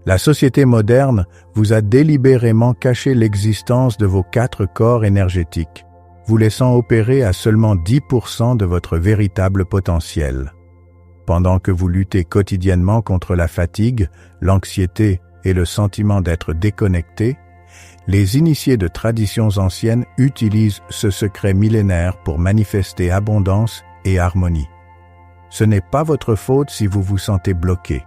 La société moderne vous a délibérément caché l'existence de vos 4 corps énergétiques, vous laissant opérer à seulement 10% de votre véritable potentiel. Pendant que vous luttez quotidiennement contre la fatigue, l'anxiété et le sentiment d'être déconnecté, les initiés de traditions anciennes utilisent ce secret millénaire pour manifester abondance et harmonie. Ce n'est pas votre faute si vous vous sentez bloqué.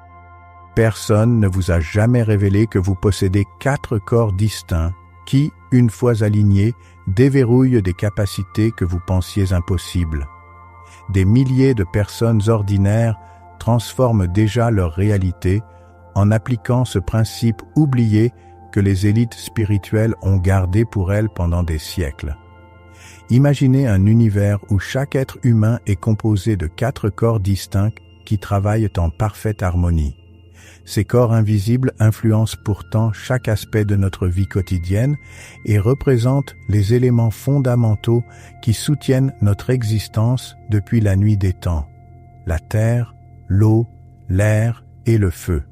Personne ne vous a jamais révélé que vous possédez 4 corps distincts qui, une fois alignés, déverrouillent des capacités que vous pensiez impossibles. Des milliers de personnes ordinaires transforment déjà leur réalité en appliquant ce principe oublié que les élites spirituelles ont gardé pour elles pendant des siècles. Imaginez un univers où chaque être humain est composé de 4 corps distincts qui travaillent en parfaite harmonie. Ces corps invisibles influencent pourtant chaque aspect de notre vie quotidienne et représentent les éléments fondamentaux qui soutiennent notre existence depuis la nuit des temps: la terre, l'eau, l'air et le feu.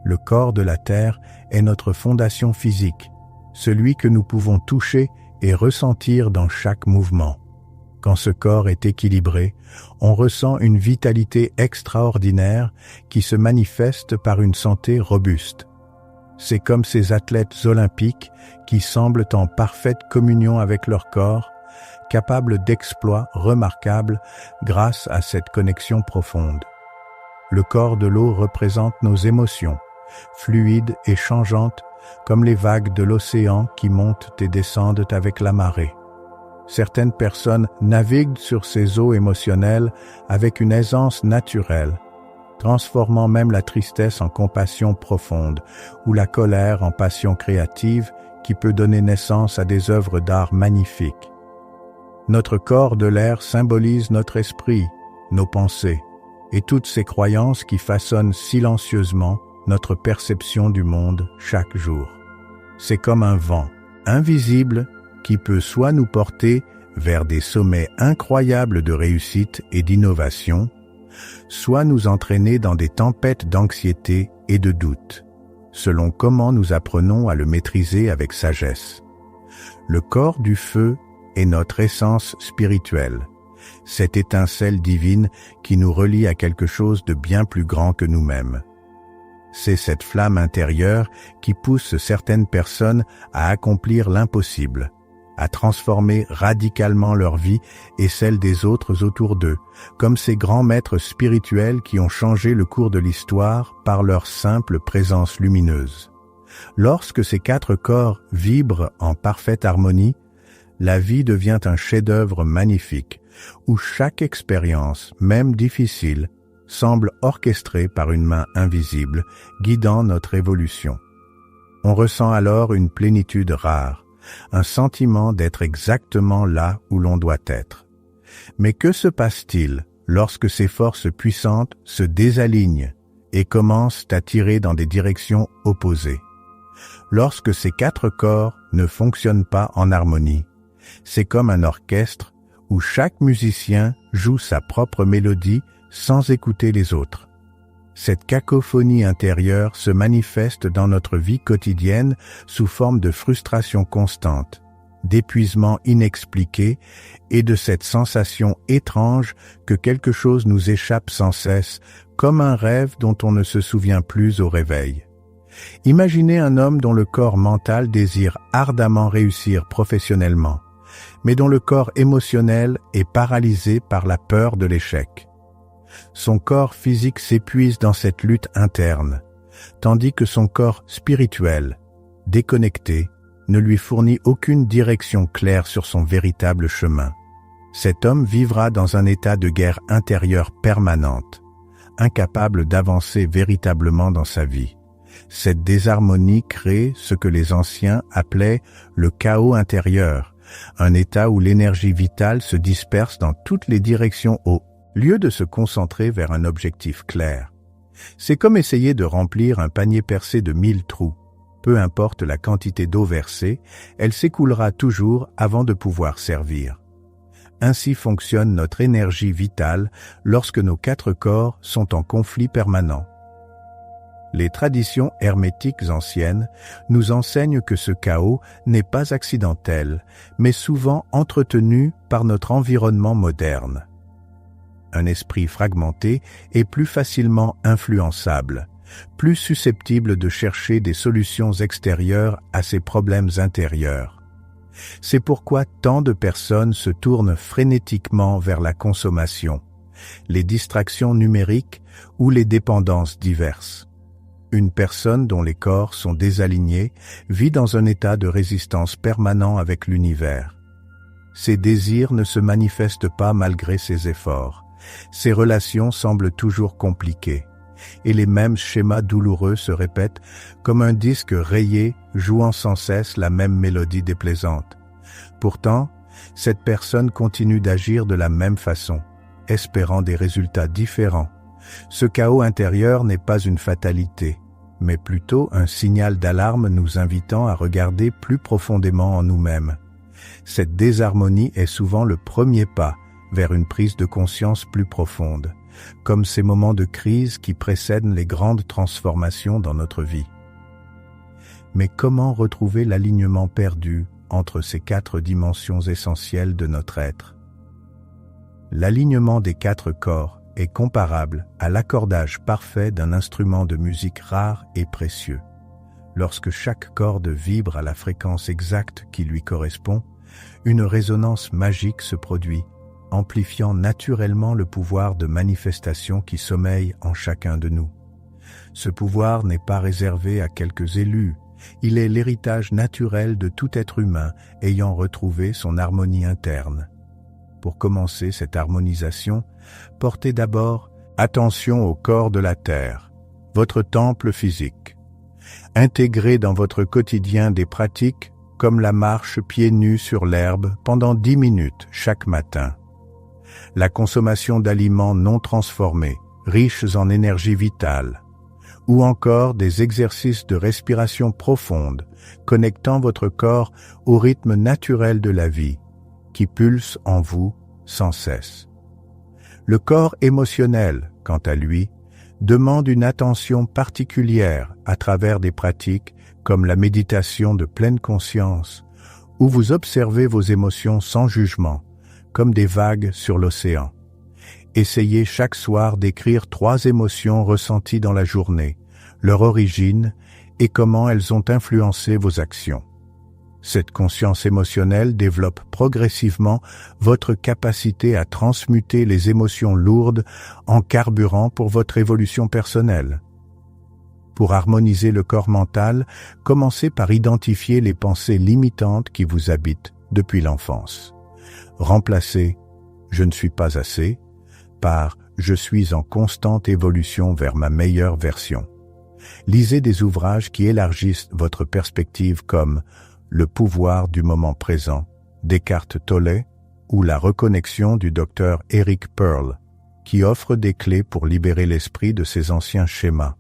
Le corps de la terre est notre fondation physique, celui que nous pouvons toucher et ressentir dans chaque mouvement. Quand ce corps est équilibré, on ressent une vitalité extraordinaire qui se manifeste par une santé robuste. C'est comme ces athlètes olympiques qui semblent en parfaite communion avec leur corps, capables d'exploits remarquables grâce à cette connexion profonde. Le corps de l'eau représente nos émotions, fluides et changeantes comme les vagues de l'océan qui montent et descendent avec la marée. Certaines personnes naviguent sur ces eaux émotionnelles avec une aisance naturelle, transformant même la tristesse en compassion profonde ou la colère en passion créative qui peut donner naissance à des œuvres d'art magnifiques. Notre corps de l'air symbolise notre esprit, nos pensées et toutes ces croyances qui façonnent silencieusement notre perception du monde chaque jour. C'est comme un vent invisible qui peut soit nous porter vers des sommets incroyables de réussite et d'innovation, soit nous entraîner dans des tempêtes d'anxiété et de doute, selon comment nous apprenons à le maîtriser avec sagesse. Le corps du feu est notre essence spirituelle, cette étincelle divine qui nous relie à quelque chose de bien plus grand que nous-mêmes. C'est cette flamme intérieure qui pousse certaines personnes à accomplir l'impossible, à transformer radicalement leur vie et celle des autres autour d'eux, comme ces grands maîtres spirituels qui ont changé le cours de l'histoire par leur simple présence lumineuse. Lorsque ces 4 corps vibrent en parfaite harmonie, la vie devient un chef-d'œuvre magnifique, où chaque expérience, même difficile, semble orchestrée par une main invisible, guidant notre évolution. On ressent alors une plénitude rare, un sentiment d'être exactement là où l'on doit être. Mais que se passe-t-il lorsque ces forces puissantes se désalignent et commencent à tirer dans des directions opposées? Lorsque ces 4 corps ne fonctionnent pas en harmonie, c'est comme un orchestre où chaque musicien joue sa propre mélodie sans écouter les autres. Cette cacophonie intérieure se manifeste dans notre vie quotidienne sous forme de frustration constante, d'épuisement inexpliqué et de cette sensation étrange que quelque chose nous échappe sans cesse, comme un rêve dont on ne se souvient plus au réveil. Imaginez un homme dont le corps mental désire ardemment réussir professionnellement, mais dont le corps émotionnel est paralysé par la peur de l'échec. Son corps physique s'épuise dans cette lutte interne, tandis que son corps spirituel, déconnecté, ne lui fournit aucune direction claire sur son véritable chemin. Cet homme vivra dans un état de guerre intérieure permanente, incapable d'avancer véritablement dans sa vie. Cette désharmonie crée ce que les anciens appelaient le chaos intérieur, un état où l'énergie vitale se disperse dans toutes les directions au lieu de se concentrer vers un objectif clair. C'est comme essayer de remplir un panier percé de 1000 trous. Peu importe la quantité d'eau versée, elle s'écoulera toujours avant de pouvoir servir. Ainsi fonctionne notre énergie vitale lorsque nos 4 corps sont en conflit permanent. Les traditions hermétiques anciennes nous enseignent que ce chaos n'est pas accidentel, mais souvent entretenu par notre environnement moderne. Un esprit fragmenté est plus facilement influençable, plus susceptible de chercher des solutions extérieures à ses problèmes intérieurs. C'est pourquoi tant de personnes se tournent frénétiquement vers la consommation, les distractions numériques ou les dépendances diverses. Une personne dont les corps sont désalignés vit dans un état de résistance permanent avec l'univers. Ses désirs ne se manifestent pas malgré ses efforts. Ses relations semblent toujours compliquées. Et les mêmes schémas douloureux se répètent comme un disque rayé jouant sans cesse la même mélodie déplaisante. Pourtant, cette personne continue d'agir de la même façon, espérant des résultats différents. Ce chaos intérieur n'est pas une fatalité, mais plutôt un signal d'alarme nous invitant à regarder plus profondément en nous-mêmes. Cette désharmonie est souvent le premier pas vers une prise de conscience plus profonde, comme ces moments de crise qui précèdent les grandes transformations dans notre vie. Mais comment retrouver l'alignement perdu entre ces 4 dimensions essentielles de notre être? L'alignement des 4 corps est comparable à l'accordage parfait d'un instrument de musique rare et précieux. Lorsque chaque corde vibre à la fréquence exacte qui lui correspond, une résonance magique se produit, amplifiant naturellement le pouvoir de manifestation qui sommeille en chacun de nous. Ce pouvoir n'est pas réservé à quelques élus, il est l'héritage naturel de tout être humain ayant retrouvé son harmonie interne. Pour commencer cette harmonisation, portez d'abord attention au corps de la terre, votre temple physique. Intégrez dans votre quotidien des pratiques comme la marche pieds nus sur l'herbe pendant 10 minutes chaque matin. La consommation d'aliments non transformés, riches en énergie vitale, ou encore des exercices de respiration profonde, connectant votre corps au rythme naturel de la vie, qui pulse en vous sans cesse. Le corps émotionnel, quant à lui, demande une attention particulière à travers des pratiques comme la méditation de pleine conscience, où vous observez vos émotions sans jugement, comme des vagues sur l'océan. Essayez chaque soir d'écrire 3 émotions ressenties dans la journée, leur origine et comment elles ont influencé vos actions. Cette conscience émotionnelle développe progressivement votre capacité à transmuter les émotions lourdes en carburant pour votre évolution personnelle. Pour harmoniser le corps mental, commencez par identifier les pensées limitantes qui vous habitent depuis l'enfance. Remplacez « je ne suis pas assez » par « je suis en constante évolution vers ma meilleure version ». Lisez des ouvrages qui élargissent votre perspective comme Le pouvoir du moment présent d'Eckhart Tolle ou La reconnexion du docteur Eric Pearl, qui offre des clés pour libérer l'esprit de ses anciens schémas.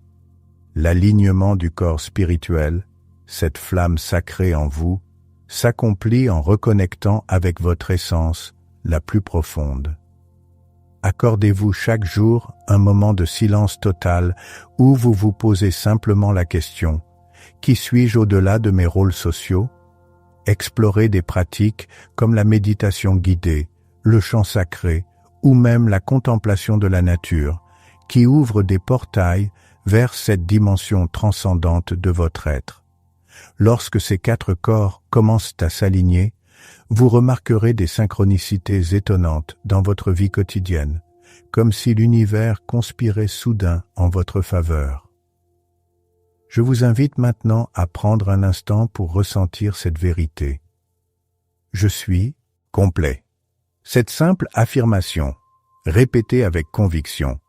L'alignement du corps spirituel, cette flamme sacrée en vous, s'accomplit en reconnectant avec votre essence la plus profonde. Accordez-vous chaque jour un moment de silence total où vous vous posez simplement la question « Qui suis-je au-delà de mes rôles sociaux ?» Explorez des pratiques comme la méditation guidée, le chant sacré ou même la contemplation de la nature, qui ouvrent des portails vers cette dimension transcendante de votre être. Lorsque ces 4 corps commencent à s'aligner, vous remarquerez des synchronicités étonnantes dans votre vie quotidienne, comme si l'univers conspirait soudain en votre faveur. Je vous invite maintenant à prendre un instant pour ressentir cette vérité. Je suis complet. Cette simple affirmation, répétée avec conviction,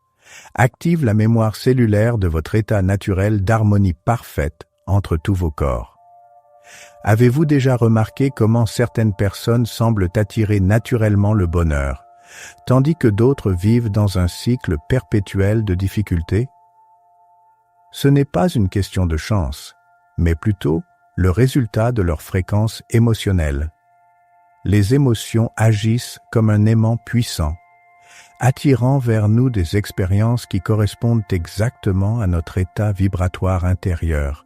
active la mémoire cellulaire de votre état naturel d'harmonie parfaite entre tous vos corps. Avez-vous déjà remarqué comment certaines personnes semblent attirer naturellement le bonheur, tandis que d'autres vivent dans un cycle perpétuel de difficultés? Ce n'est pas une question de chance, mais plutôt le résultat de leur fréquence émotionnelle. Les émotions agissent comme un aimant puissant, attirant vers nous des expériences qui correspondent exactement à notre état vibratoire intérieur,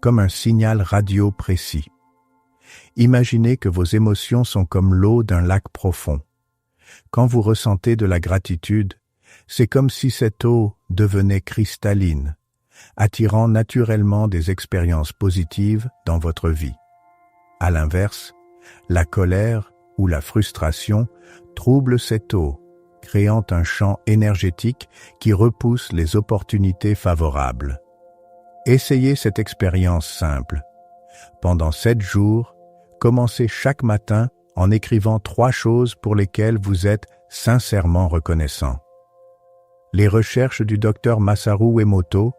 comme un signal radio précis. Imaginez que vos émotions sont comme l'eau d'un lac profond. Quand vous ressentez de la gratitude, c'est comme si cette eau devenait cristalline, attirant naturellement des expériences positives dans votre vie. À l'inverse, la colère ou la frustration troublent cette eau, créant un champ énergétique qui repousse les opportunités favorables. Essayez cette expérience simple. Pendant 7 jours, commencez chaque matin en écrivant 3 choses pour lesquelles vous êtes sincèrement reconnaissant. Les recherches du Dr Masaru Emoto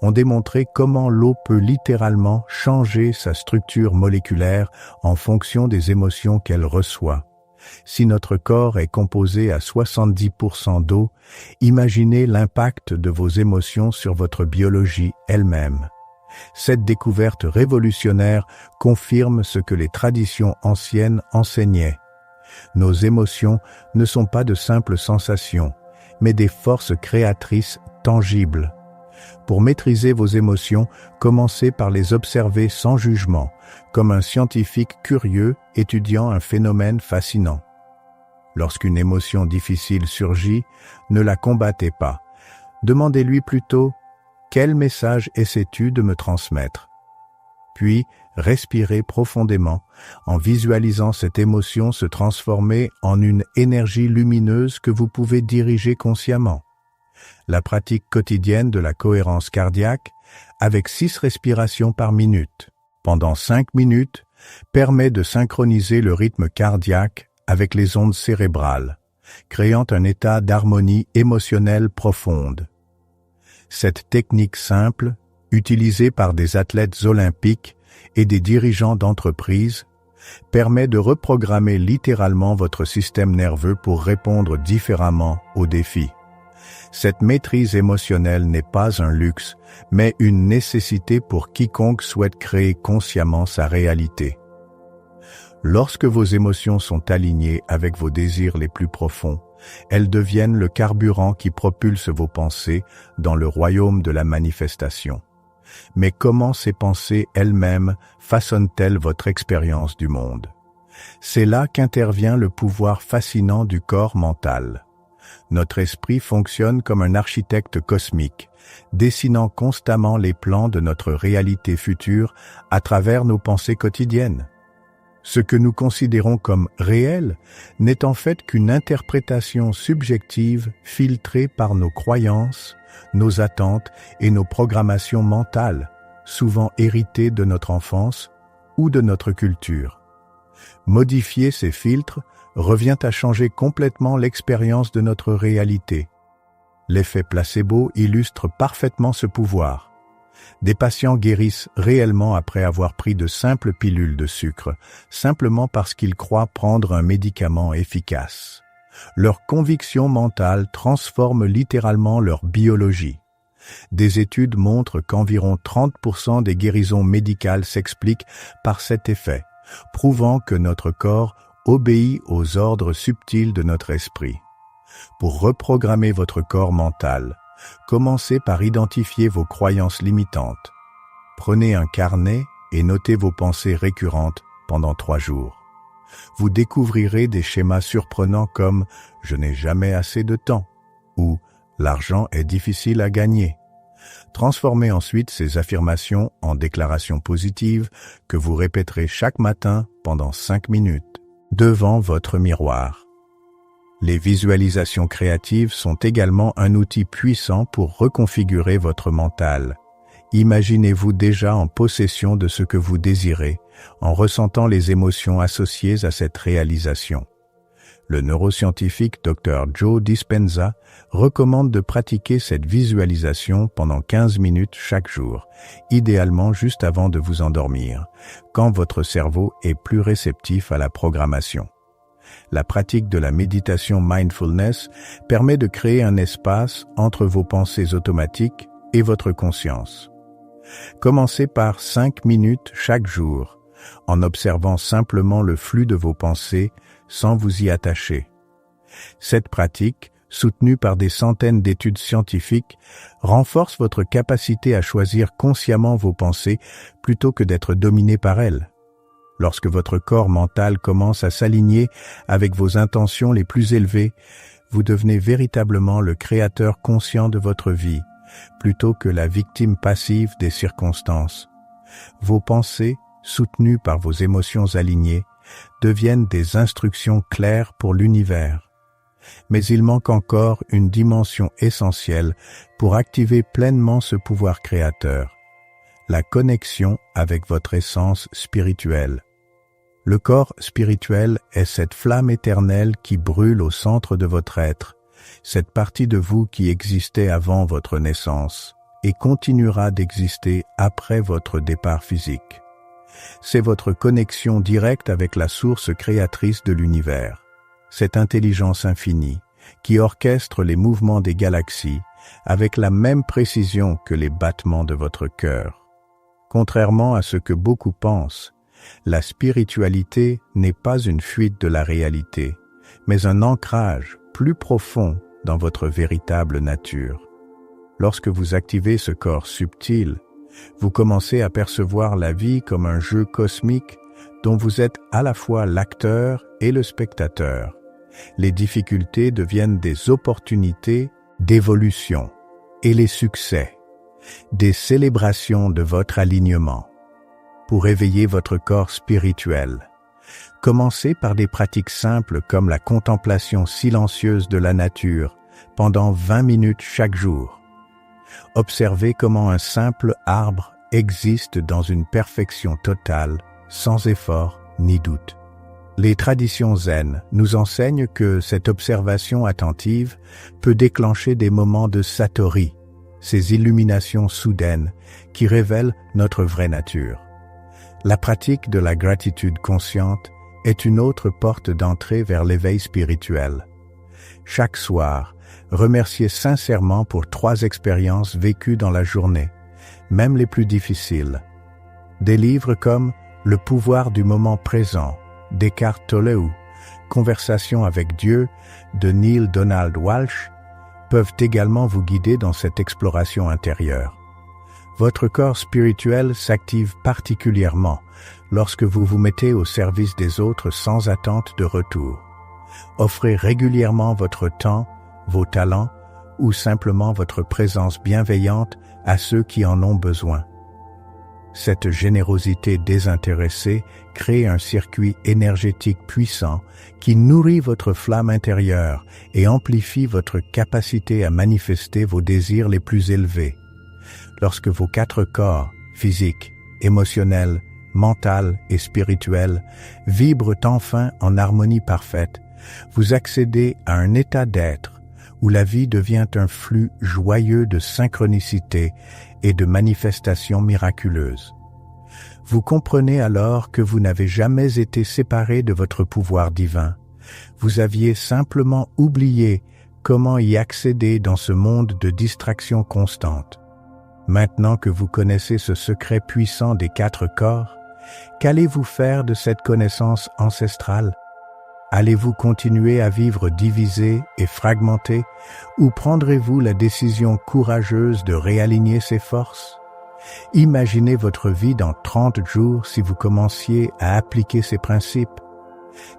ont démontré comment l'eau peut littéralement changer sa structure moléculaire en fonction des émotions qu'elle reçoit. Si notre corps est composé à 70% d'eau, imaginez l'impact de vos émotions sur votre biologie elle-même. Cette découverte révolutionnaire confirme ce que les traditions anciennes enseignaient. Nos émotions ne sont pas de simples sensations, mais des forces créatrices tangibles. Pour maîtriser vos émotions, commencez par les observer sans jugement, comme un scientifique curieux étudiant un phénomène fascinant. Lorsqu'une émotion difficile surgit, ne la combattez pas. Demandez-lui plutôt « Quel message essaies-tu de me transmettre ?» Puis, respirez profondément en visualisant cette émotion se transformer en une énergie lumineuse que vous pouvez diriger consciemment. La pratique quotidienne de la cohérence cardiaque, avec 6 respirations par minute, pendant 5 minutes, permet de synchroniser le rythme cardiaque avec les ondes cérébrales, créant un état d'harmonie émotionnelle profonde. Cette technique simple, utilisée par des athlètes olympiques et des dirigeants d'entreprises, permet de reprogrammer littéralement votre système nerveux pour répondre différemment aux défis. Cette maîtrise émotionnelle n'est pas un luxe, mais une nécessité pour quiconque souhaite créer consciemment sa réalité. Lorsque vos émotions sont alignées avec vos désirs les plus profonds, elles deviennent le carburant qui propulse vos pensées dans le royaume de la manifestation. Mais comment ces pensées elles-mêmes façonnent-elles votre expérience du monde? C'est là qu'intervient le pouvoir fascinant du corps mental. Notre esprit fonctionne comme un architecte cosmique, dessinant constamment les plans de notre réalité future à travers nos pensées quotidiennes. Ce que nous considérons comme réel n'est en fait qu'une interprétation subjective filtrée par nos croyances, nos attentes et nos programmations mentales, souvent héritées de notre enfance ou de notre culture. Modifier ces filtres revient à changer complètement l'expérience de notre réalité. L'effet placebo illustre parfaitement ce pouvoir. Des patients guérissent réellement après avoir pris de simples pilules de sucre, simplement parce qu'ils croient prendre un médicament efficace. Leur conviction mentale transforme littéralement leur biologie. Des études montrent qu'environ 30% des guérisons médicales s'expliquent par cet effet, prouvant que notre corps obéit aux ordres subtils de notre esprit. Pour reprogrammer votre corps mental, commencez par identifier vos croyances limitantes. Prenez un carnet et notez vos pensées récurrentes pendant 3 jours. Vous découvrirez des schémas surprenants comme « je n'ai jamais assez de temps » ou « l'argent est difficile à gagner ». Transformez ensuite ces affirmations en déclarations positives que vous répéterez chaque matin pendant 5 minutes devant votre miroir. Les visualisations créatives sont également un outil puissant pour reconfigurer votre mental. Imaginez-vous déjà en possession de ce que vous désirez, en ressentant les émotions associées à cette réalisation. Le neuroscientifique Dr Joe Dispenza recommande de pratiquer cette visualisation pendant 15 minutes chaque jour, idéalement juste avant de vous endormir, quand votre cerveau est plus réceptif à la programmation. La pratique de la méditation mindfulness permet de créer un espace entre vos pensées automatiques et votre conscience. Commencez par 5 minutes chaque jour, en observant simplement le flux de vos pensées sans vous y attacher. Cette pratique, soutenues par des centaines d'études scientifiques, renforcent votre capacité à choisir consciemment vos pensées plutôt que d'être dominé par elles. Lorsque votre corps mental commence à s'aligner avec vos intentions les plus élevées, vous devenez véritablement le créateur conscient de votre vie, plutôt que la victime passive des circonstances. Vos pensées, soutenues par vos émotions alignées, deviennent des instructions claires pour l'univers. Mais il manque encore une dimension essentielle pour activer pleinement ce pouvoir créateur, la connexion avec votre essence spirituelle. Le corps spirituel est cette flamme éternelle qui brûle au centre de votre être, cette partie de vous qui existait avant votre naissance et continuera d'exister après votre départ physique. C'est votre connexion directe avec la source créatrice de l'univers, cette intelligence infinie qui orchestre les mouvements des galaxies avec la même précision que les battements de votre cœur. Contrairement à ce que beaucoup pensent, la spiritualité n'est pas une fuite de la réalité, mais un ancrage plus profond dans votre véritable nature. Lorsque vous activez ce corps subtil, vous commencez à percevoir la vie comme un jeu cosmique dont vous êtes à la fois l'acteur et le spectateur. Les difficultés deviennent des opportunités d'évolution et les succès, des célébrations de votre alignement. Pour éveiller votre corps spirituel, commencez par des pratiques simples comme la contemplation silencieuse de la nature pendant 20 minutes chaque jour. Observez comment un simple arbre existe dans une perfection totale, sans effort ni doute. Les traditions zen nous enseignent que cette observation attentive peut déclencher des moments de satori, ces illuminations soudaines qui révèlent notre vraie nature. La pratique de la gratitude consciente est une autre porte d'entrée vers l'éveil spirituel. Chaque soir, remerciez sincèrement pour 3 expériences vécues dans la journée, même les plus difficiles. Des livres comme Le pouvoir du moment présent d'Eckhart Tolle, Conversation avec Dieu de Neale Donald Walsch peuvent également vous guider dans cette exploration intérieure. Votre corps spirituel s'active particulièrement lorsque vous vous mettez au service des autres sans attente de retour. Offrez régulièrement votre temps, vos talents ou simplement votre présence bienveillante à ceux qui en ont besoin. Cette générosité désintéressée crée un circuit énergétique puissant qui nourrit votre flamme intérieure et amplifie votre capacité à manifester vos désirs les plus élevés. Lorsque vos 4 corps, physique, émotionnel, mental et spirituel, vibrent enfin en harmonie parfaite, vous accédez à un état d'être où la vie devient un flux joyeux de synchronicité et de manifestations miraculeuses. Vous comprenez alors que vous n'avez jamais été séparé de votre pouvoir divin. Vous aviez simplement oublié comment y accéder dans ce monde de distractions constantes. Maintenant que vous connaissez ce secret puissant des 4 corps, qu'allez-vous faire de cette connaissance ancestrale? Allez-vous continuer à vivre divisé et fragmenté ou prendrez-vous la décision courageuse de réaligner ses forces? Imaginez votre vie dans 30 jours si vous commenciez à appliquer ces principes.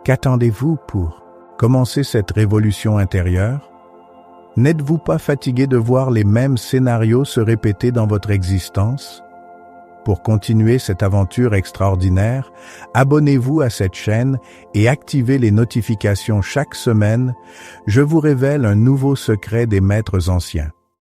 Qu'attendez-vous pour commencer cette révolution intérieure? N'êtes-vous pas fatigué de voir les mêmes scénarios se répéter dans votre existence? Pour continuer cette aventure extraordinaire, abonnez-vous à cette chaîne et activez les notifications chaque semaine. Je vous révèle un nouveau secret des maîtres anciens.